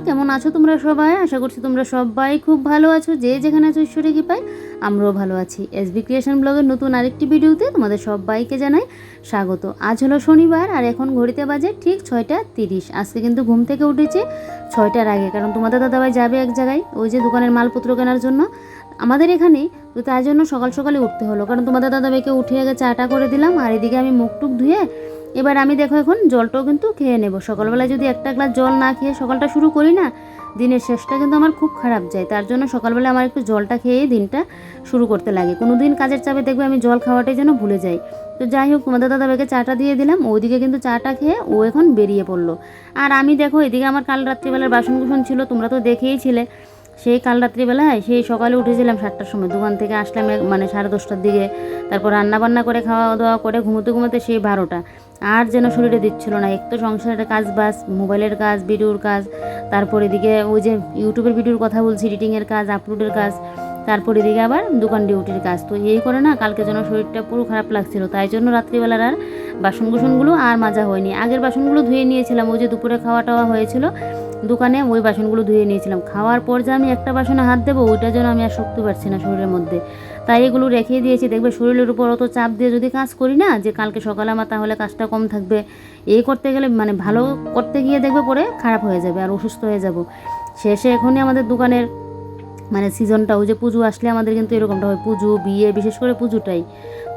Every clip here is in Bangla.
কেমন আছো তোমরা সবাই? আশা করছি তোমরা সবাই খুব ভালো আছো। যে যেখানে আছো ঈশ্বরের কৃপায় আমরাও ভালো আছি। এসবি ক্রিয়েশন ব্লগের নতুন আরেকটি ভিডিওতে তোমাদের সবাইকে জানাই স্বাগত। আজ হলো শনিবার আর এখন ঘড়িতে বাজে ঠিক 6টা 30। আজকে কিন্তু ঘুম থেকে উঠেছি 6টার আগে, কারণ তোমাদের দাদাভাই যাবে এক জায়গায়, ওই যে দোকানের মালপত্র কেনার জন্য আমাদের এখানে। তো তাই জন্য সকাল সকালে উঠতে হলো, কারণ তোমাদের দাদাভাইকে উঠে আগে চাটা করে দিলাম। আর এদিকে আমি মুখ টুক ধুয়ে এবার আমি দেখো এখন জলটাও কিন্তু খেয়ে নেব। সকালবেলায় যদি একটা গ্লাস জল না খেয়ে সকালটা শুরু করি না, দিনের শেষটা কিন্তু আমার খুব খারাপ যায়। তার জন্য সকালবেলা আমার একটু জলটা খেয়ে দিনটা শুরু করতে লাগে। কোনো দিন কাজের চাপে দেখবে আমি জল খাওয়াটাই যেন ভুলে যাই। তো যাই হোক, তোমাদের দাদাভাইকে চাটা দিয়ে দিলাম, ওইদিকে কিন্তু চাটা খেয়ে ও এখন বেরিয়ে পড়লো। আর আমি দেখো এদিকে আমার কাল রাত্রিবেলার বাসনকুসন ছিল, তোমরা তো দেখেইছিলে। সেই কাল রাত্রিবেলায় সেই সকালে উঠেছিলাম 7টার সময়, দোকান থেকে আসলাম মানে 10:30টার দিকে। তারপর রান্নাবান্না করে খাওয়া দাওয়া করে ঘুমোতে ঘুমোতে সেই 12টা। আর যেন শরীরে দিচ্ছিল না, এক তো সংসারের কাজ বাস, মোবাইলের কাজ, ভিডিওর কাজ, তারপর এদিকে ওই যে ইউটিউবের ভিডিওর কথা বলছি, এডিটিংয়ের কাজ, আপলোডের কাজ, তারপর এদিকে আবার দোকান ডিউটির কাজ। তো এই করে না কালকে যেন শরীরটা পুরো খারাপ লাগছিল, তাই জন্য রাত্রিবেলার আর বাসনগুলো আর মাজা হয়নি। আগের বাসনগুলো ধুয়ে নিয়েছিলাম, ওই যে দুপুরে খাওয়া টাওয়া হয়েছিল দোকানে, ওই বাসনগুলো ধুয়ে নিয়েছিলাম। খাওয়ার পর যে আমি একটা বাসনে হাত দেবো, ওইটা যেন আমি আর শক্তি পাচ্ছি না শরীরের মধ্যে, তাই এগুলো রেখে দিয়েছি। দেখবে শরীরের উপর অত চাপ দিয়ে যদি কাজ করি না, যে কালকে সকালে আমার তাহলে কাজটা কম থাকবে, এই করতে গেলে মানে ভালো করতে গিয়ে দেখবে পরে খারাপ হয়ে যাবে আর অসুস্থ হয়ে যাব। শেষে এখনই আমাদের দোকানের মানে সিজনটা, ওই যে পুজো আসলে আমাদের কিন্তু এরকমটা হয়, পুজো বিয়ে, বিশেষ করে পুজোটাই।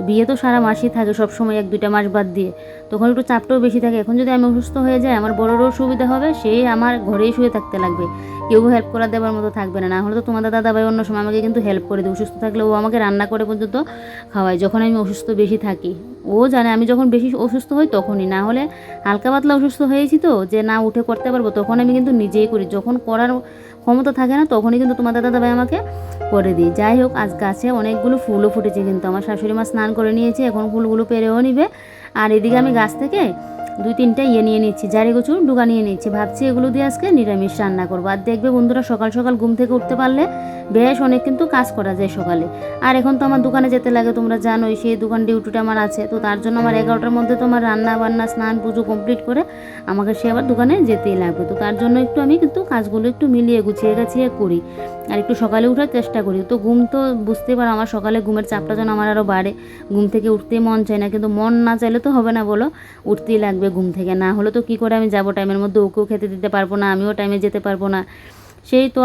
বিয়ে তো সারা মাসই থাকে সবসময়, 1-2টা মাস বাদ দিয়ে, তখন একটু চাপটাও বেশি থাকে। এখন যদি আমি অসুস্থ হয়ে যাই, আমার বড়োরও সুবিধা হবে, সেই আমার ঘরেই শুয়ে থাকতে লাগবে, কেউ হেল্প করা দেওয়ার মতো থাকবে না। না হলে তো তোমাদের দাদাভাই অন্য সময় আমাকে কিন্তু হেল্প করে দেয়, অসুস্থ থাকলে ও আমাকে রান্না করে পর্যন্ত খাওয়ায় যখন আমি অসুস্থ বেশি থাকি। ও জানে আমি যখন বেশি অসুস্থ হই তখনই, না হলে হালকা পাতলা অসুস্থ হয়েছি তো যে না উঠে করতে পারবো, তখন আমি কিন্তু নিজেই করি। যখন করার ক্ষমতা থাকে না তখনই কিন্তু তোমাদের দাদাভাই আমাকে করে দিই। যাই হোক, আজ গাছে অনেকগুলো ফুলও ফুটেছে, কিন্তু আমার শাশুড়ি মা স্নান করে নিয়েছে, এখন ফুলগুলো পেরেও নিবে। আর এদিকে আমি গাছ থেকে 2-3টা নিয়ে নিচ্ছি, জারি কচুর ডুগা নিয়ে নিচ্ছি, ভাবছি এগুলো দিয়ে আজকে নিরামিষ রান্না করবো। আর দেখবে বন্ধুরা, সকাল সকাল ঘুম থেকে উঠতে পারলে বেশ অনেক কিন্তু কাজ করা যায় সকালে। আর এখন তো আমার দোকানে যেতে লাগে, তোমরা জানোই, সেই দোকান ডিউটিটা আমার আছে। তো তার জন্য আমার 11টার মধ্যে তো আমার রান্না বান্না স্নান পুজো কমপ্লিট করে আমাকে সে আবার দোকানে যেতেই লাগবে। তো তার জন্য একটু আমি কিন্তু কাজগুলো একটু মিলিয়ে গুছিয়ে গাছিয়ে করি, আর একটু সকালে উঠার চেষ্টা করি। তো ঘুম তো বুঝতে পারো, আমার সকালে ঘুমের চাপটা যেন আমার আরও বাড়ে, ঘুম থেকে উঠতেই মন চায় না, কিন্তু মন না চাইলে তো হবে না বলো, উঠতেই লাগবে ঘুম থেকে। না হলে তো কী করে আমি যাবো টাইমের মধ্যে, ওকেও খেতে দিতে পারবো না, আমিও টাইমে যেতে পারবো না, সেই তো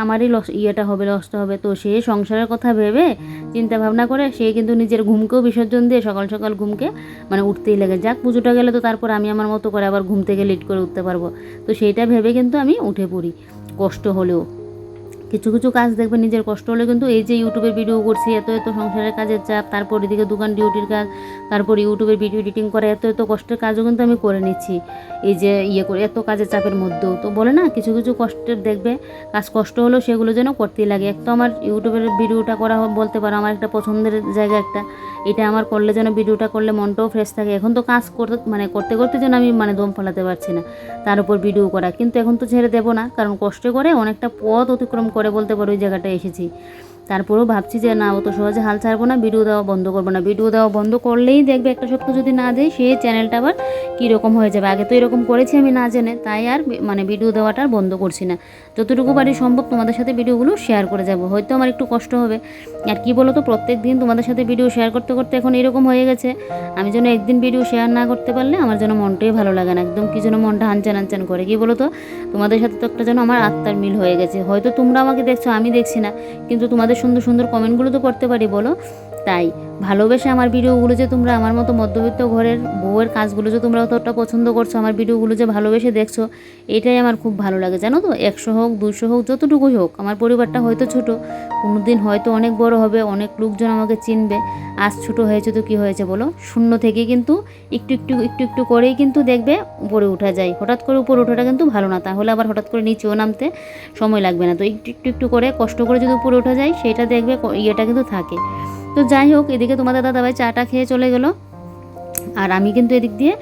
আমারই লসটা হবে। তো সে সংসারের কথা ভেবে চিন্তা ভাবনা করে সে কিন্তু নিজের ঘুমকেও বিসর্জন দিয়ে সকাল সকাল ঘুমকে মানে উঠতেই লাগে। যাক, পুজোটা গেলে তো তারপর আমি আমার মতো করে আবার ঘুম থেকে লেট করে উঠতে পারবো। তো সেইটা ভেবে কিন্তু আমি উঠে পড়ি, কষ্ট হলেও। কিছু কিছু কাজ দেখবে নিজের কষ্ট হলে কিন্তু, এই যে ইউটিউবের ভিডিও করছি, এত সংসারের কাজের চাপ, তারপর এদিকে দোকান ডিউটির কাজ, তারপর ইউটিউবের ভিডিও এডিটিং করে এত কষ্টের কাজও কিন্তু আমি করে নিচ্ছি, এই যে করে এত কাজের চাপের মধ্যেও। তো বলে না, কিছু কিছু কষ্টের দেখবে কাজ কষ্ট হলেও সেগুলো যেন করতেই লাগে। এক তো আমার ইউটিউবের ভিডিওটা করা বলতে পারো আমার একটা পছন্দের জায়গা একটা, এটা আমার করলে যেন ভিডিওটা করলে মনটাও ফ্রেশ থাকে। এখন তো কাজ করতে করতে যেন আমি দম ফেলাতে পারছি না, তার উপর ভিডিও করা। কিন্তু এখন তো ছেড়ে দেবো না, কারণ কষ্ট করে অনেকটা পথ অতিক্রম করে বলতে পারো ওই জায়গাটায় এসেছি। তারপরেও ভাবছি যে না, অত সহজে হাল ছাড়বো না, ভিডিও দেওয়া বন্ধ করবো না। ভিডিও দেওয়া বন্ধ করলেই দেখবে একটা সপ্তাহ যদি না দেয়, সেই চ্যানেলটা আবার কীরকম হয়ে যাবে। আগে তো এরকম করেছি আমি না জেনে, তাই আর ভিডিও দেওয়াটা আর বন্ধ করছি না। যতটুকু পারি সম্ভব তোমাদের সাথে ভিডিওগুলো শেয়ার করে যাব। হয়তো আমার একটু কষ্ট হবে, আর কি বলো তো, প্রত্যেক দিন তোমাদের সাথে ভিডিও শেয়ার করতে করতে এখন এরকম হয়ে গেছে, আমি যেন একদিন ভিডিও শেয়ার না করতে পারলে আমার যেন মনটাই ভালো লাগে না, একদম কি যেন মনটা হানচান করে। কি বলো তো, তোমাদের সাথে তো একটা যেন আমার আত্মার মিল হয়ে গেছে। হয়তো তোমরা আমাকে দেখছো, আমি দেখছি না, কিন্তু তোমাদের সুন্দর সুন্দর কমেন্টগুলো তো করতে পারি বলো। তাই ভালোবেসে আমার ভিডিওগুলো যে তোমরা, আমার মতো মধ্যবিত্ত ঘরের বউয়ের কাজগুলো যে তোমরা অতটা পছন্দ করছো, আমার ভিডিওগুলো যে ভালোবেসে দেখছো, এটাই আমার খুব ভালো লাগে জানো তো। 100 হোক 200 হোক যতটুকুই হোক, আমার পরিবারটা হয়তো ছোট, কোনো দিন হয়তো অনেক বড় হবে, অনেক লোকজন আমাকে চিনবে। আজ ছোট হয়েছে তো কি হয়েছে বলো, শূন্য থেকে কিন্তু একটু করেই কিন্তু দেখবে উপরে উঠা যায়। হঠাৎ করে উপরে ওঠাটা কিন্তু ভালো না, তাহলে আবার হঠাৎ করে নিচেও নামতে সময় লাগবে না। তো একটু করে কষ্ট করে যদি উপরে ওঠা যায়, সেটা দেখবে ইয়েটা কিন্তু থাকে। তো যাই হোক, এদিকে তোমাদের দাদাভাই চাটা খেয়ে চলে গেল, আর আমি কিন্তু এদিক দিয়ে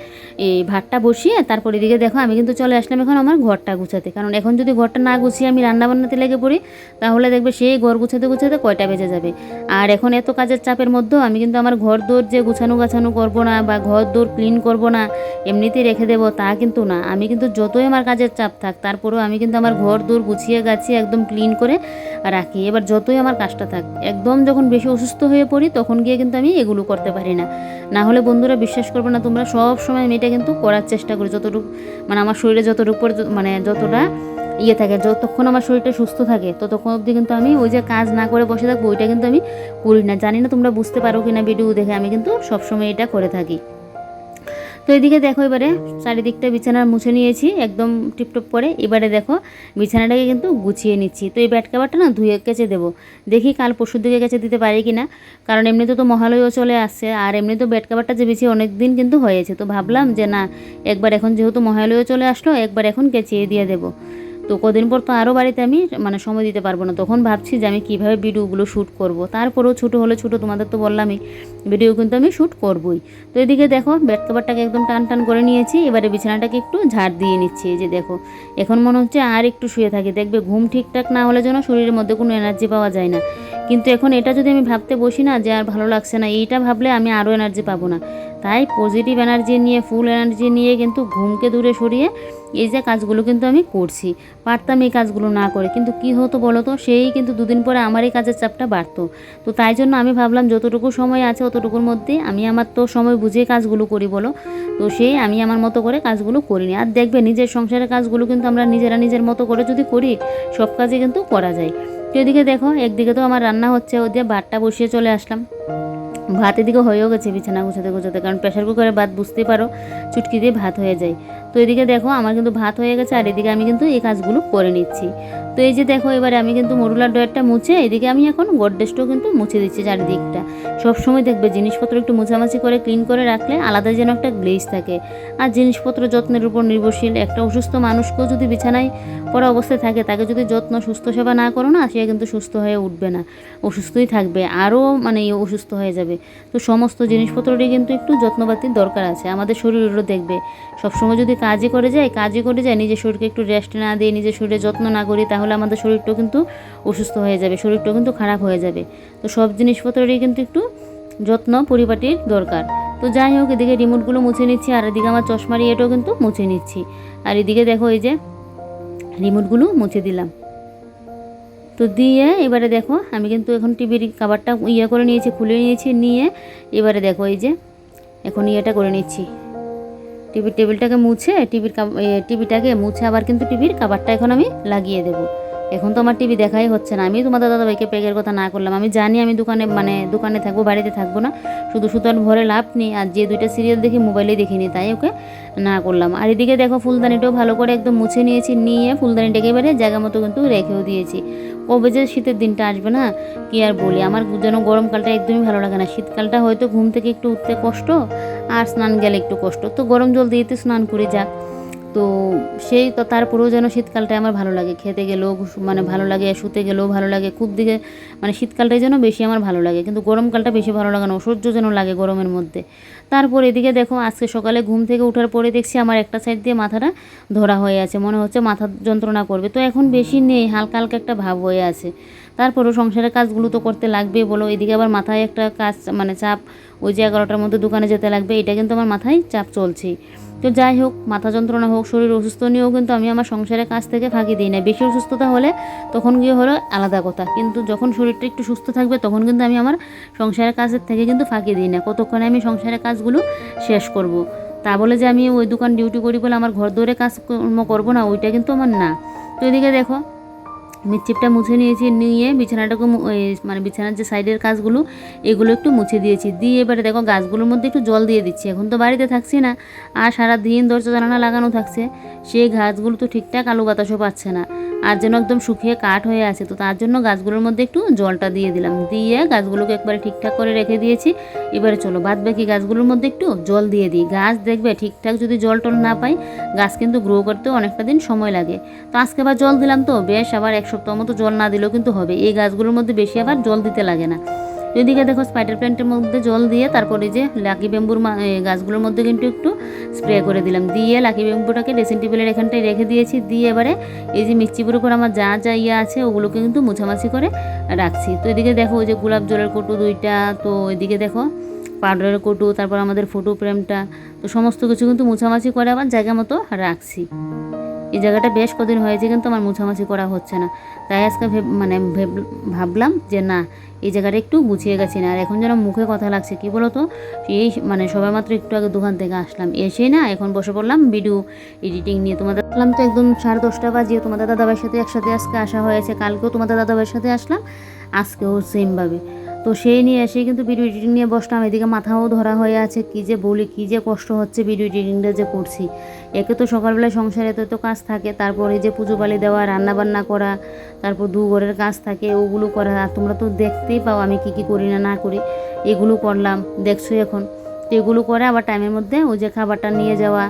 এই ভাতটা বসিয়ে তারপর এদিকে দেখো আমি কিন্তু চলে আসলাম এখন আমার ঘরটা গুছাতে। কারণ এখন যদি ঘরটা না গুছিয়ে আমি রান্না বান্নাতে লেগে পড়ি তাহলে দেখবে সেই ঘর গুছাতে গুছাতে কয়টা বেজে যাবে। আর এখন এত কাজের চাপের মধ্যেও আমি কিন্তু আমার ঘর দৌড় যে গুছানো গাছানো করবো না বা ঘর দৌড় ক্লিন করবো না, এমনিতেই রেখে দেবো তা কিন্তু না। আমি কিন্তু যতই আমার কাজের চাপ থাক তারপরেও আমি কিন্তু আমার ঘর দৌড় গুছিয়ে গাছিয়ে একদম ক্লিন করে রাখি। এবার যতই আমার কাজটা থাক, একদম যখন বেশি অসুস্থ হয়ে পড়ি তখন গিয়ে কিন্তু আমি এগুলো করতে পারি না। না হলে বন্ধুরা বিশ্বাস করবো না, তোমরা সব সময় আমি এটা কিন্তু করার চেষ্টা করি যতটুকু মানে আমার শরীরে যতটুকু মানে যতটা থাকে, যতক্ষণ আমার শরীরটা সুস্থ থাকে ততক্ষণ অবধি কিন্তু আমি ওই যে কাজ না করে বসে থাকবো ওইটা কিন্তু আমি করি না। জানি না তোমরা বুঝতে পারো কিনা ভিডিও দেখে, আমি কিন্তু সবসময় এটা করে থাকি। তো এদিকে দেখো এবারে চারিদিকটা বিছানা মুছে নিয়েছি একদম টিপটপ করে। এবারে দেখো বিছানাটাকে কিন্তু গুছিয়ে নিচ্ছি। তো এই ব্যাট কাভারটা না ধুয়ে কেচে দেবো, দেখি কাল পরশুর দিকে কেচে দিতে পারি কি না। কারণ এমনিতে তো মহালয়ও চলে আসছে, আর এমনি তো ব্যাট কাভারটা যে বেশি অনেক দিন কিন্তু হয়েছে। তো ভাবলাম যে না, একবার এখন যেহেতু মহালয়ও চলে আসলো একবার এখন কেচিয়ে দিয়ে দেবো। তো কদিন পর তো আরও বাড়িতে আমি মানে সময় দিতে পারবো না, তখন ভাবছি যে আমি কীভাবে ভিডিওগুলো শ্যুট করব। তারপরেও ছোটো হলে ছোটো, তোমাদের তো বললামই ভিডিও কিন্তু আমি শ্যুট করবই। তো এদিকে দেখো বেড কভারটাকে একদম টান টান করে নিয়েছি। এবারে বিছানাটাকে একটু ঝাড় দিয়ে নিচ্ছি। এই যে দেখো এখন মনে হচ্ছে আর একটু শুয়ে থাকি, দেখবে ঘুম ঠিকঠাক না হলে যেন শরীরের মধ্যে কোনো এনার্জি পাওয়া যায় না। কিন্তু এখন এটা যদি আমি ভাবতে বসি না যে আর ভালো লাগছে না, এইটা ভাবলে আমি আরও এনার্জি পাবো না। তাই পজিটিভ এনার্জি নিয়ে, ফুল এনার্জি নিয়ে কিন্তু ঘুমকে দূরে সরিয়ে এই যে কাজগুলো কিন্তু আমি করছি। পারতাম এই কাজগুলো না করে, কিন্তু কি হতো বলো তো, সেই কিন্তু দুদিন পরে আমার এই কাজের চাপটা বাড়তো। তো তাই জন্য আমি ভাবলাম যতটুকু সময় আছে অতটুকুর মধ্যে আমি আমার তো সময় বুঝিয়ে কাজগুলো করি বলো। তো সেই আমি আমার মতো করে কাজগুলো করিনি। আর দেখবে নিজের সংসারের কাজগুলো কিন্তু আমরা নিজেরা নিজের মতো করে যদি করি সব কাজই কিন্তু করা যায়। তো এদিকে দেখো একদিকে তো আমার রান্না হচ্ছে, ওদিকে ভাতটা বসিয়ে চলে আসলাম। ভাত এদিকে হয়েও গেছে বিছানা গুছাতে গুছাতে, কারণ প্রেশার কুকারে ভাত বুঝতেই পারো চুটকি দিয়ে ভাত হয়ে যায়। তো এদিকে দেখো আমার কিন্তু ভাত হয়ে গেছে, আর এদিকে আমি কিন্তু এই কাজগুলো করে নিচ্ছি। তো এই যে দেখো এবারে আমি কিন্তু মরুলার ডয়ারটা মুছে এদিকে আমি এখন গডরেজটাও কিন্তু মুছে দিচ্ছি চারিদিকটা। সবসময় দেখবে জিনিসপত্র একটু মোছামাছি করে ক্লিন করে রাখলে আলাদা যেন একটা গ্লেজ থাকে। আর জিনিসপত্র যত্নের উপর নির্ভরশীল। একটা অসুস্থ মানুষকেও যদি বিছানায় পড়া অবস্থায় থাকে, তাকে যদি যত্ন সুস্থ সেবা না করো না, সে কিন্তু সুস্থ হয়ে উঠবে না, অসুস্থই থাকবে, আরও মানে অসুস্থ হয়ে যাবে। তো সমস্ত জিনিসপত্ররই কিন্তু একটু যত্নপাতির দরকার আছে। আমাদের শরীরেরও দেখবে সবসময় যদি কাজই করে যায় নিজের শরীরকে একটু রেস্ট না দিয়ে নিজের শরীরের যত্ন না করি, তাহলে আমাদের শরীরটাও কিন্তু অসুস্থ হয়ে যাবে, শরীরটাও কিন্তু খারাপ হয়ে যাবে। তো সব জিনিসপত্রেরই কিন্তু একটু যত্ন পরিপাটির দরকার। তো যাই হোক এদিকে রিমোটগুলো মুছে নিচ্ছি, আর এদিকে আমার চশমারি এটাও কিন্তু মুছে নিচ্ছি। আর এদিকে দেখো এই যে রিমোটগুলো মুছে দিলাম। তো দিয়ে এবারে দেখো আমি কিন্তু এখন টিভির কভারটা করে নিয়েছি, খুলে নিয়েছি, নিয়ে এবারে দেখো এই যে এখন ইয়েটা করে নিচ্ছি, টিভির টেবিলটাকে মুছে টিভিটাকে মুছে আবার কিন্তু টিভির কভারটা এখন আমি লাগিয়ে দেবো। এখন তো আমার টিভি দেখাই হচ্ছে না। আমি তোমাদের দাদাভাইকে প্যাকের কথা না করলাম, আমি জানি আমি দোকানে থাকবো, বাড়িতে থাকবো না, শুধু আর ঘরে লাভ নেই। আর যে দুইটা সিরিয়াল দেখি মোবাইলে দেখিনি, তাই ওকে না করলাম। আর এদিকে দেখো ফুলদানিটাও ভালো করে একদম মুছে নিয়েছি, নিয়ে ফুলদানিটাকে এবারে জায়গা মতো কিন্তু রেখেও দিয়েছি। কবে যে শীতের দিনটা আসবে না কি আর বলি, আমার যেন গরমকালটা একদমই ভালো লাগে না। শীতকালটা হয়তো ঘুম থেকে একটু উঠতে কষ্ট, আর স্নান গেলে একটু কষ্ট, তো গরম জল দিয়ে তো স্নান করে যাক। তো সেই তো তারপরেও যেন শীতকালটাই আমার ভালো লাগে, খেতে গেলেও ভালো লাগে, শুতে গেলেও ভালো লাগে, খুব দিকে শীতকালটাই যেন বেশি আমার ভালো লাগে, কিন্তু গরমকালটা বেশি ভালো লাগে না, অসহ্য যেন লাগে গরমের মধ্যে। তারপর এদিকে দেখো আজকে সকালে ঘুম থেকে ওঠার পরে দেখছি আমার একটা সাইড দিয়ে মাথাটা ধরা হয়ে আছে, মনে হচ্ছে মাথা যন্ত্রণা করবে। তো এখন বেশি নেই, হালকা হালকা একটা ভাব হয়ে আছে। তারপরেও সংসারের কাজগুলো তো করতে লাগবেই বলো। এদিকে আবার মাথায় একটা কাজ চাপ, ওই যে 11টার মধ্যে দোকানে যেতে লাগবে, এটা কিন্তু আমার মাথায় চাপ চলছেই। তো যাই হোক, মাথা যন্ত্রণা হোক, শরীর অসুস্থ নিয়েও কিন্তু আমি আমার সংসারের কাজ থেকে ফাঁকি দিই না। বেশি অসুস্থতা হলে তখন গিয়ে হলো আলাদা কথা, কিন্তু যখন শরীরটা একটু সুস্থ থাকবে তখন কিন্তু আমি আমার সংসারের কাজের থেকে কিন্তু ফাঁকি দিই না। কতক্ষণে আমি সংসারের কাজগুলো শেষ করব। তা বলে যে আমি ওই দোকান ডিউটি করি বলে আমার ঘর দৌড়ে কাজকর্ম করবো না, ওইটা কিন্তু আমার না। তো এদিকে দেখো মিটচিপটা মুছে নিয়েছি, নিয়ে বিছানাটাকে বিছানার যে সাইডের কাজগুলো এগুলো একটু মুছে দিয়েছি, দিয়ে এবারে দেখো গাছগুলোর মধ্যে একটু জল দিয়ে দিচ্ছি। এখন তো বাড়িতে থাকছি না, আর সারাদিন দরজা জানালা লাগানো থাকছে, সেই গাছগুলো তো ঠিকঠাক আলো বাতাসও পাচ্ছে না, আর যেন একদম শুকিয়ে কাঠ হয়ে আছে। তো তার জন্য গাছগুলোর মধ্যে একটু জলটা দিয়ে দিলাম, দিয়ে গাছগুলোকে একবারে ঠিকঠাক করে রেখে দিয়েছি। এবারে চলো বাদ বাকি গাছগুলোর মধ্যে একটু জল দিয়ে দিই। গাছ দেখবে ঠিকঠাক যদি জল টল না পাই, গাছ কিন্তু গ্রো করতেও অনেকটা দিন সময় লাগে। তো আজকে আবার জল দিলাম, তো বেশ আবার 1 সপ্তাহ মতো জল না দিলেও কিন্তু হবে। এই গাছগুলোর মধ্যে বেশি আবার জল দিতে লাগে না। তো এদিকে দেখো স্পাইডার প্ল্যান্টের মধ্যে জল দিয়ে তারপরে যে লাকি ব্যাম্বুর গাছগুলোর মধ্যে কিন্তু একটু স্প্রে করে দিলাম, দিয়ে লাকি ব্যাম্বুটাকে ড্রেসিং টেবিলের এখানটায় রেখে দিয়েছি। দিয়ে এবারে এই যে মিক্সিপুর উপর আমার যা যা ইয়ে আছে ওগুলোকে কিন্তু মুছামাছি করে রাখছি। তো এদিকে দেখো ওই যে গোলাপ জলের কৌটো 2টা, তো এদিকে দেখো পাউডারের কৌটো, তারপর আমাদের ফটো ফ্রেমটা, তো সমস্ত কিছু কিন্তু মুছামাছি করে আবার জায়গা মতো রাখছি। এই জায়গাটা বেশ কদিন হয়েছে কিন্তু আমার মুছামাছি করা হচ্ছে না, তাই আজকে ভাবলাম যে না এই জায়গাটা একটু গুছিয়ে গেছি না। আর এখন যেন মুখে কথা লাগছে, কি বলো তো, এই সবাই মাত্র একটু আগে দোকান থেকে আসলাম, এসেই না এখন বসে পড়লাম ভিডিও এডিটিং নিয়ে। তোমাদের বললাম তো একদম 10:30 বাজিয়ে তোমাদের দাদাভাইয়ের সাথে একসাথে আজকে আসা হয়েছে, কালকেও তোমাদের দাদাভাইয়ের সাথে আসলাম, আজকেও সেমভাবে। তো সেই নিয়ে এসেই কিন্তু ভিডিও এডিটিং নিয়ে বসলাম। এদিকে মাথাও ধরা হয়ে আছে, কী যে বলি, কী যে কষ্ট হচ্ছে ভিডিও এডিটিংটা যে করছি। একে তো সকালবেলায় সংসারে তো কাজ থাকে, তারপরে যে পুজো পালি দেওয়া, রান্নাবান্না করা, তারপর ঘরের কাজ থাকে, ওগুলো করা। আর তোমরা তো দেখতেই পাও আমি কী কী করি না করি, এগুলো করলাম দেখছো এখন। তো এগুলো করে আবার টাইমের মধ্যে ওই যে খাবারটা নিয়ে যাওয়া,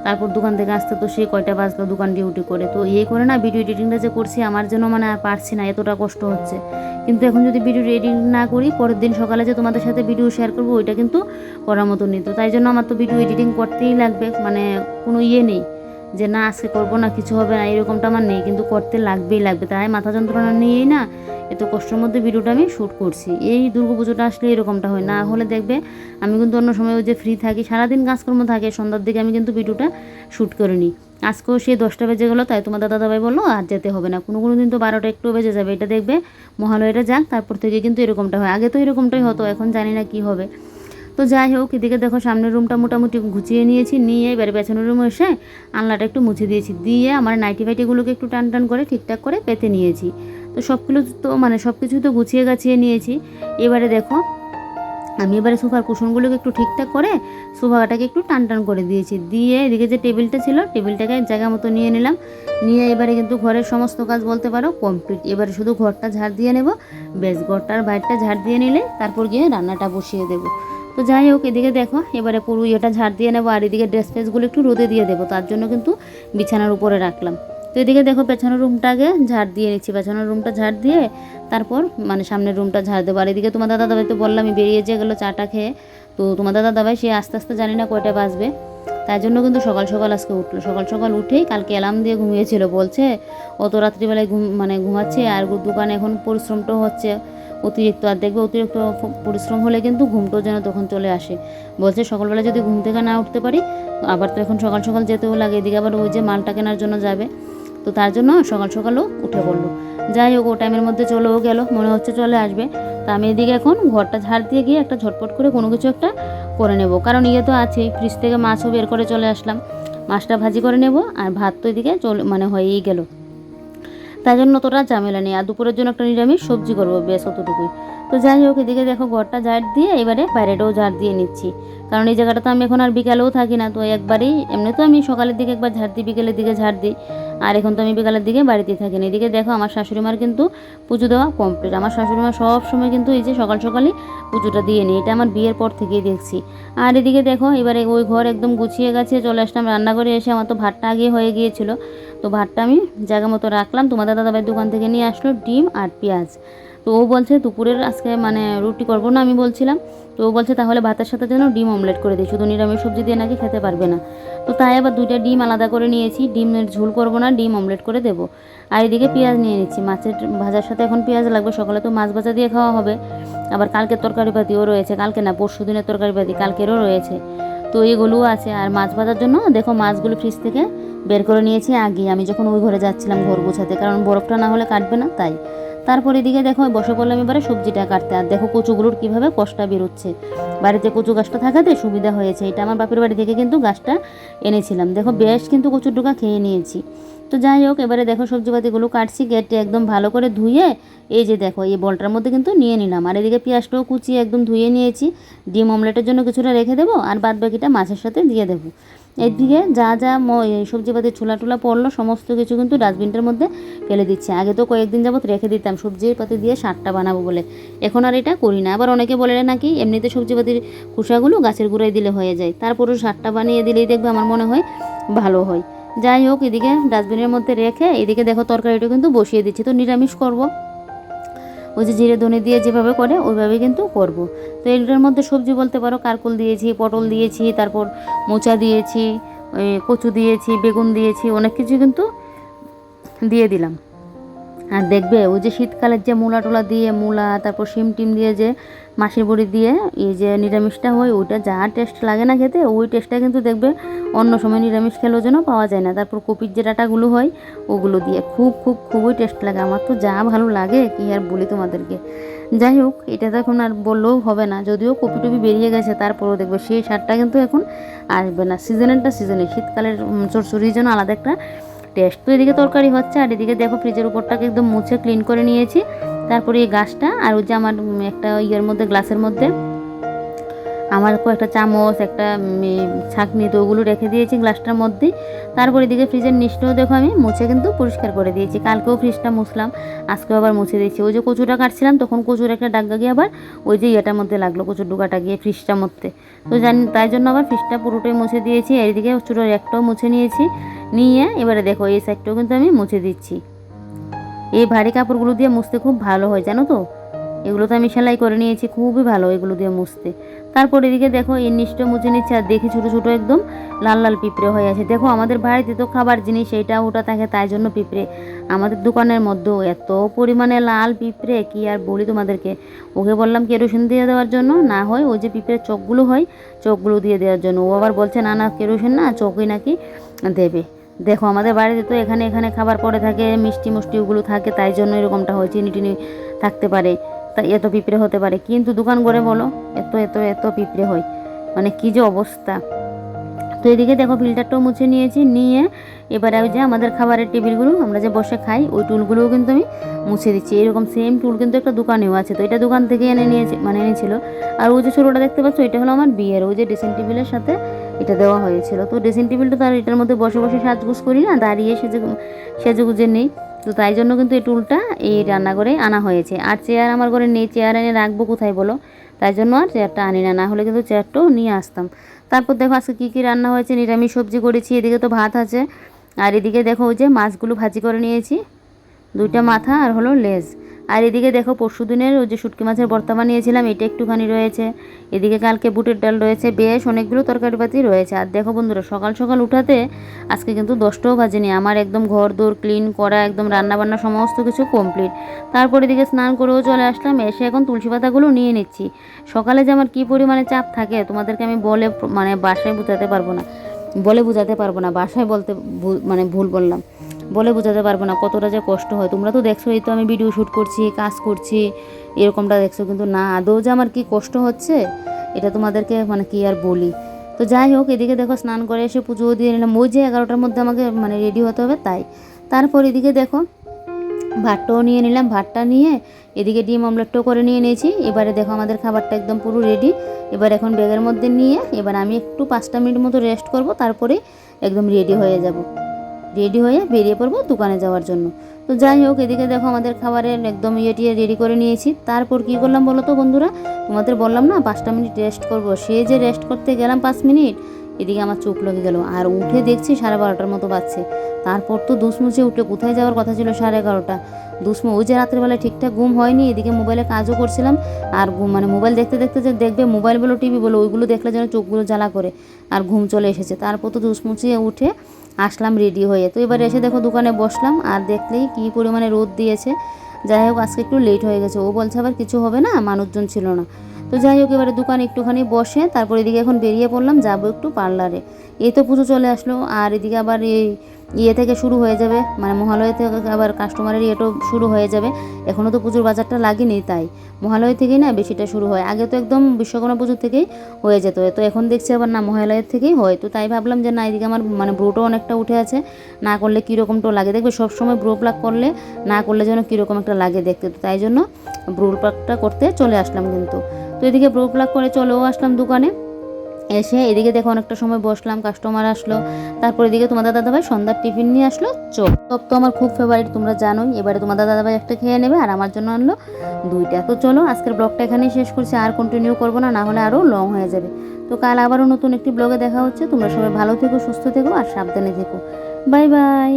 তারপর দোকান থেকে আসতে তো সেই কয়টা বাজলো দোকান ডিউটি করে। তো এই করে না ভিডিও এডিটিংটা যে করছি আমার জন্য আর পারছি না, এতটা কষ্ট হচ্ছে। কিন্তু এখন যদি ভিডিও এডিটিং না করি, পরের দিন সকালে যে তোমাদের সাথে ভিডিও শেয়ার করবো ওইটা কিন্তু করার মতো নেই। তো তাই জন্য আমার তো ভিডিও এডিটিং করতেই লাগবে, কোনো ইয়ে নেই যে না আজকে করবো না কিছু হবে না, এরকমটা আমার নেই, কিন্তু করতে লাগবে। তাই মাথা যন্ত্রণা নিয়েই না এত কষ্টের মধ্যে ভিডিওটা আমি শ্যুট করছি। এই দুর্গাপুজোটা আসলে এরকমটা হয়, না হলে দেখবে আমি কিন্তু অন্য সময় ওই যে ফ্রি থাকি, সারাদিন কাজকর্ম থাকে, সন্ধ্যার দিকে আমি কিন্তু ভিডিওটা শ্যুট করে নিই। আজকেও সেই 10টা বেজে গেলো, তাই তোমার দাদাভাই বললো আর যেতে হবে না, কোনো দিন তো 12টা একটু বেজে যাবে। এটা দেখবে মহালয়াটা যাক, তারপর থেকে কিন্তু এরকমটা হয়। আগে তো এরকমটাই হতো, এখন জানি না কি হবে। তো যাই হোক, এদিকে দেখো সামনের রুমটা মোটামুটি গুছিয়ে নিয়েছি, নিয়ে এবারে পেছনের রুমে এসে আনলাটা একটু মুছে দিয়েছি, দিয়ে আমার নাইটি ফাইটিগুলোকে একটু টান করে ঠিকঠাক করে পেতে নিয়েছি। তো সব কিছু তো গুছিয়ে গাছিয়ে নিয়েছি। এবারে দেখো আমি এবারে সোফার কুশনগুলোকে একটু ঠিকঠাক করে সোফাটাকে একটু টান করে দিয়েছি, দিয়ে এদিকে যে টেবিলটা ছিল টেবিলটাকে জায়গা মতো নিয়ে নিলাম। নিয়ে এবারে কিন্তু ঘরের সমস্ত কাজ বলতে পারো কমপ্লিট। এবারে শুধু ঘরটা ঝাড় দিয়ে নেব, বেশ ঘরটার বাইরটা ঝাড় দিয়ে নিলে তারপর গিয়ে রান্নাটা বসিয়ে দেবো। তো যাই হোক, এদিকে দেখো এবারে পুরো ইয়েটা ঝাড় দিয়ে নেবো, আর এদিকে ড্রেস ফ্রেসগুলো একটু রোদে দিয়ে দেবো, তার জন্য কিন্তু বিছানার উপরে রাখলাম। তো এদিকে দেখো পেছনের রুমটাকে ঝাড় দিয়ে নিচ্ছি, পেছনের রুমটা ঝাড় দিয়ে তারপর সামনের রুমটা ঝাড় দেবো। আর এদিকে তোমার দাদাভাই তো বললাম আমি বেরিয়ে যে গেলো চাটা খেয়ে, তো তোমার দাদাভাই সে আস্তে আস্তে জানি না কয়টা বাজবে, তাই জন্য কিন্তু সকাল আজকে উঠলো। সকাল উঠেই কালকে অ্যালার্ম দিয়ে ঘুমিয়েছিল, বলছে অত রাত্রিবেলায় ঘুমাচ্ছে, আর দোকানে এখন পরিশ্রমটাও হচ্ছে অতিরিক্ত। আর দেখবে অতিরিক্ত পরিশ্রম হলে কিন্তু ঘুমটাও যেন তখন চলে আসে। বলছে সকালবেলা যদি ঘুম থেকে না উঠতে পারি, আবার তো এখন সকাল যেতেও লাগে, এদিকে আবার ওই যে মালটা কেনার জন্য যাবে, তো তার জন্য সকালও উঠে পড়লো। যাই হোক, ও টাইমের মধ্যে চলেও গেল, মনে হচ্ছে চলে আসবে। তা আমি এদিকে এখন ঘরটা ঝাড় দিয়ে গিয়ে একটা ঝটপট করে কোনো কিছু একটা করে নেব, কারণ ইয়ে তো আছেই, ফ্রিজ থেকে মাছও বের করে চলে আসলাম, মাছটা ভাজি করে নেব। আর ভাত তো এদিকে হয়েই গেল, তাই জন্য তোরা ঝামেলা নেই। আর দুপুরের জন্য একটা নিরামিষ সবজি করবো, বেশ অতটুকুই। তো যাই হোক, এদিকে দেখো ঘরটা ঝাড় দিয়ে এবারে বাইরেটাও ঝাড় দিয়ে নিচ্ছি, কারণ এই জায়গাটা তো আমি এখন আর বিকালেও থাকি না, তো একবারেই এমনি তো আমি সকালের দিকে একবার ঝাড় দিই, বিকেলের দিকে ঝাড় দিই, আর এখন তো আমি বিকালের দিকে বাড়িতেই থাকি না। এদিকে দেখো আমার শাশুড়িমার কিন্তু পুজো দেওয়া কমপ্লিট। আমার শাশুড়িমা সব সময় কিন্তু এই যে সকালই পুজোটা দিয়ে নিই, এটা আমার বিয়ের পর থেকেই দেখছি। আর এদিকে দেখো এবারে ওই ঘর একদম গুছিয়ে গাছিয়ে চলে আসলাম রান্নাঘরে এসে, আমার তো ভাতটা আগে হয়ে গিয়েছিল, তো ভাতটা আমি জায়গা মতো রাখলাম। তোমাদের দাদাভাই দোকান থেকে নিয়ে আসলো ডিম আর পেঁয়াজ, তো ও বলছে দুপুরের আজকে রুটি করবো না, আমি বলছিলাম, তো ও বলছে তাহলে ভাতের সাথে যেন ডিম অমলেট করে দিই, শুধু নিরামিষ সবজি দিয়ে নাকি খেতে পারবে না। তো তাই আবার 2টা ডিম আলাদা করে নিয়েছি, ডিমের ঝোল করবো না, ডিম অমলেট করে দেবো। আর এদিকে পেঁয়াজ নিয়ে নিচ্ছি, মাছের ভাজার সাথে এখন পেঁয়াজ লাগবে, সকালে তো মাছ ভাজা দিয়ে খাওয়া হবে, আবার কালকের তরকারিপাতিও রয়েছে, কালকে না পরশু দিনের তরকারিপাতি কালকেরও রয়েছে, তো এগুলোও আছে। আর মাছ ভাজার জন্য দেখো মাছগুলো ফ্রিজ থেকে বের করে নিয়েছি আগে, আমি যখন ওই ঘরে যাচ্ছিলাম ঘর গোছাতে, কারণ বরফটা না হলে কাটবে না তাই। তারপর এদিকে দেখো বসে পড়লাম এবারে সবজিটা কাটতে। আর দেখো কচুগুলোর কীভাবে কষ্টা বেরোচ্ছে, বাড়িতে কচু গাছটা থাকাতে সুবিধা হয়েছে, এটা আমার বাপের বাড়ি থেকে কিন্তু গাছটা এনেছিলাম। দেখো বেশ কিন্তু কচুর ডোকা খেয়ে নিয়েছি। তো যাই হোক, এবারে দেখো সবজিপাতিগুলো কাটছি, কেটে একদম ভালো করে ধুয়ে এই যে দেখো এই বলটার মধ্যে কিন্তু নিয়ে নিলাম। আর এদিকে পেঁয়াজটাও কুচিয়ে একদম ধুয়ে নিয়েছি, ডিম অমলেটের জন্য কিছুটা রেখে দেবো, আর বাদ বাকিটা মাছের সাথে দিয়ে দেবো। এদিকে যা সবজিপাতি ছোলা পড়লো সমস্ত কিছু কিন্তু ডাস্টবিনটার মধ্যে ফেলে দিচ্ছে। আগে তো কয়েকদিন যাবত রেখে দিতাম সবজিপাতি দিয়ে শাকটা বানাবো বলে, এখন আর এটা করি না। আবার অনেকে বলে নাকি এমনিতে সবজিপাতির খোসাগুলো গাছের গোড়ায় দিলে হয়ে যায়, তারপরও শাকটা বানিয়ে দিলেই দেখবে আমার মনে হয় ভালো হয়। যাই হোক, এদিকে ডাস্টবিনের মধ্যে রেখে এদিকে দেখো তরকারিটা কিন্তু বসিয়ে দিচ্ছি, তো নিরামিষ করব। ওই যে জিরে ধনে দিয়ে যেভাবে করে ওইভাবে কিন্তু করব। তো এগুলোর মধ্যে সবজি বলতে পারো কারকল দিয়েছি, পটল দিয়েছি, তারপর মোচা দিয়েছি, কচু দিয়েছি, বেগুন দিয়েছি, অনেক কিছু কিন্তু দিয়ে দিলাম। আর দেখবে ওই যে শীতকালের যে মূলা টোলা দিয়ে, মূলা তারপর শিম টিম দিয়ে যে মাসির বড়ি দিয়ে এই যে নিরামিষটা হয়, ওইটা যা টেস্ট লাগে না খেতে, ওই টেস্টটা কিন্তু দেখবে অন্য সময় নিরামিষ খেলেও যেন পাওয়া যায় না। তারপর কপির যে ডাঁটাগুলো হয় ওগুলো দিয়ে খুবই টেস্ট লাগে। আমার তো যা ভালো লাগে কি আর বলি তোমাদেরকে। যাই হোক, এটা তো এখন আর বললেও হবে না, যদিও কপি টপি বেরিয়ে গেছে, তারপরেও দেখবে সেই স্বাদটা কিন্তু এখন আসবে না। সিজনেরটা সিজনে, শীতকালের চচ্চড়ির জন্য আলাদা একটা টেস্ট। তো এদিকে তরকারি হচ্ছে, আর এদিকে দেখো ফ্রিজের উপরটাকে একদম মুছে ক্লিন করে নিয়েছি। তারপরে এই গাছটা আর ওই যে আমার একটা ইয়ের মধ্যে, গ্লাসের মধ্যে আমার কয়েকটা চামচ, একটা ছাঁকনি, তো ওগুলো রেখে দিয়েছি গ্লাসটার মধ্যেই। তারপর এদিকে ফ্রিজের নিচটাও দেখো আমি মুছে কিন্তু পরিষ্কার করে দিয়েছি। কালকেও ফ্রিজটা মুছলাম, আজকেও আবার মুছে দিয়েছি। ওই যে কচুটা কাটছিলাম তখন কচুর একটা ডাগা গিয়ে আবার ওই যে ইয়েটার মধ্যে লাগলো, কচুর ডুগাটা গিয়ে ফ্রিজটার মধ্যে। তো তাই জন্য আবার ফ্রিজটা পুরোটাই মুছে দিয়েছি। এইদিকে চুলোর একটাও মুছে নিয়েছি, নিয়ে এবারে দেখো এই সাইডটাও কিন্তু আমি মুছে দিচ্ছি। এই ভারী কাপড়গুলো দিয়ে মুছতে খুব ভালো হয় জানো তো, এগুলো তো আমি সেলাই করে নিয়েছি, খুবই ভালো এগুলো দিয়ে মুছতে। তারপর এদিকে দেখো এই নিচটা মুছে নিচ্ছে, আর দেখি ছোটো ছোটো একদম লাল লাল পিঁপড়ে হয়ে আছে। দেখো আমাদের বাড়িতে তো খাবার জিনিস এইটা ওটা থাকে, তাই জন্য পিঁপড়ে। আমাদের দোকানের মধ্যেও এত পরিমাণে লাল পিঁপড়ে কি আর বলি তোমাদেরকে। ওকে বললাম কেরোসিন দিয়ে দেওয়ার জন্য, না হয় ওই যে পিঁপড়ের চোখগুলো হয় চোখগুলো দিয়ে দেওয়ার জন্য। ও আবার বলছে না না কেরোসিন না, চোখই নাকি দেবে। দেখো আমাদের বাড়িতে তো এখানে এখানে খাবার পড়ে থাকে, মিষ্টি মুষ্টি ওগুলো থাকে, তাই জন্য এরকমটা হয়, চিনি টিনি থাকতে পারে, তাই এত পিঁপড়ে হতে পারে। কিন্তু দোকান করে বলো এত এত এত পিঁপড়ে হয়, মানে কী যে অবস্থা। তো এদিকে দেখো ফিল্টারটাও মুছে নিয়েছি, নিয়ে এবারে ওই যে আমাদের খাবারের টেবিলগুলো আমরা যে বসে খাই ওই টুলগুলোও কিন্তু আমি মুছে দিচ্ছি। এরকম সেম টুল কিন্তু একটা দোকানেও আছে, তো এটা দোকান থেকে এনেছিল। আর ওই যে ছোটোটা দেখতে পাচ্ছ, এটা হলো আমার বিয়ের, ওই যে ড্রেসিং টেবিলের সাথে এটা দেওয়া হয়েছিল। তো ড্রেসিং টেবিলটা তো আর এটার মধ্যে বসে বসে সাজগুজ করি না, দাঁড়িয়ে সেজেগুজে নেই। তো তাই জন্য কিন্তু এই টুলটা এই রান্নাঘরে আনা হয়েছে। আর চেয়ার আমার ঘরে নেই, চেয়ার এনে রাখবো কোথায় বলো, তাই জন্য আর চেয়ারটা আনি না, না হলে কিন্তু চেয়ারটাও নিয়ে আসতাম। তারপর দেখো আজকে কী কী রান্না হয়েছে, নিরামিষ সবজি করেছি, এদিকে তো ভাত আছে। আর এদিকে দেখো ওই যে মাছগুলো ভাজি করে নিয়েছি, 2টা মাথা আর হলো লেজ। আর এদিকে দেখো পরশুদিনের ওই যে শুটকি মাছের ভর্তা বানিয়েছিলাম, এটা একটুখানি রয়েছে। এদিকে কালকে বুটের ডাল রয়েছে, বেশ অনেকগুলো তরকারিপাতি রয়েছে। আর দেখো বন্ধুরা, সকাল সকাল উঠাতে আজকে কিন্তু 10টাও বাজেনি, আমার একদম ঘর দৌড় ক্লিন করা, একদম রান্নাবান্না সমস্ত কিছু কমপ্লিট। তারপর এদিকে স্নান করেও চলে আসলাম, এসে এখন তুলসী পাতাগুলো নিয়ে নিচ্ছি। সকালে যে আমার কী পরিমাণে চাপ থাকে তোমাদেরকে আমি মানে বাসায় বোঝাতে পারবো না, বাসায় বলতে ভুল বললাম, বলে বোঝাতে পারবো না কতটা যে কষ্ট হয়। তোমরা তো দেখছো, এই তো আমি ভিডিও শ্যুট করছি, কাজ করছি, এরকমটা দেখছো, কিন্তু না আদৌ যে আমার কি কষ্ট হচ্ছে এটা তোমাদেরকে কি আর বলি। তো যাই হোক, এদিকে দেখো স্নান করে এসে পুজোও দিয়ে নিলাম, ওই যে 11টার মধ্যে আমাকে রেডি হতে হবে তাই। তারপর এদিকে দেখো ভাতটাও নিয়ে নিলাম, ভাতটা নিয়ে এদিকে ডিম অমলেটটাও করে নিয়েছি। এবারে দেখো আমাদের খাবারটা একদম পুরো রেডি। এবার এখন ব্যাগের মধ্যে নিয়ে এবার আমি একটু 5টা মিনিট মতো রেস্ট করব, তারপরে একদম রেডি হয়ে বেরিয়ে পড়বো দোকানে যাওয়ার জন্য। তো যাই হোক, এদিকে দেখো আমাদের খাবারের একদম টিয়ে রেডি করে নিয়েছি। তারপর কি করলাম বলো তো বন্ধুরা, তোমাদের বললাম না 5টা মিনিট রেস্ট করব, সে যে রেস্ট করতে গেলাম 5 মিনিট, এদিকে আমার চোখ লেগে গেল, আর উঠে দেখছি 12:30টার মতো বাজছে। তারপর তো দুসমুচে উঠে কোথায় যাওয়ার কথা ছিল 11:30, ওই যে রাত্রেবেলায় ঠিকঠাক ঘুম হয়নি, এদিকে মোবাইলে কাজও করছিলাম। আর মোবাইল দেখতে দেখতে যে দেখবে মোবাইল বলো টিভি বলো ওইগুলো দেখলে যেন চোখগুলো জ্বালা করে, আর ঘুম চলে এসেছে। তারপর তো দুসমুচিয়ে উঠে আসলাম রেডি হয়ে। তো এবার এসে দেখো দোকানে বসলাম, আর দেখলেই কী পরিমাণে রোদ দিয়েছে। যাই হোক, আজকে একটু লেট হয়ে গেছে, ও বলছে আবার কিছু হবে না, মানুষজন ছিল না। তো যাই হোক, এবারে দোকানে একটুখানি বসে তারপর এদিকে এখন বেরিয়ে পড়লাম, যাবো একটু পার্লারে। এই তো পুজো চলে আসলো, আর এদিকে আবার এই থেকে শুরু হয়ে যাবে, মহালয়া থেকে আবার কাস্টমারের ইয়েটাও শুরু হয়ে যাবে। এখনও তো পুজোর বাজারটা লাগেনি, তাই মহালয়া থেকেই না বেশিটা শুরু হয়। আগে তো একদম বিশ্বকর্মা পুজো থেকেই হয়ে যেত, তো এখন দেখছি আবার না মহালয়ের থেকেই হয়। তো তাই ভাবলাম যে না, এদিকে আমার ব্রোটাও অনেকটা উঠে আছে, না করলে কীরকমটাও লাগে দেখবে, সবসময় ব্রো প্লাক করলে না করলে যেন কীরকম একটা লাগে দেখতে। তো তাই জন্য ব্রো প্লাকটা করতে চলে আসলাম কিন্তু। তো এদিকে ব্রো প্লাক করে চলেও আসলাম দোকানে। এসে এদিকে দেখো অনেকটা সময় বসলাম, কাস্টমার আসলো। তারপর এদিকে তোমাদের দাদাভাই সন্ধ্যার টিফিন নিয়ে আসলো চপ তো আমার খুব ফেভারিট, তোমরা জানোই। এবারে তোমাদের দাদাভাই একটা খেয়ে নেবে, আর আমার জন্য আনলো 2টা। তো চলো আজকের ব্লগটা এখানেই শেষ করছি, আর কন্টিনিউ করবো না, না হলে আরও লং হয়ে যাবে। তো কাল আবারও নতুন একটি ব্লগে দেখা হচ্ছে। তোমরা সবাই ভালো থেকো, সুস্থ থেকো, আর সাবধানে থেকো। Bye bye.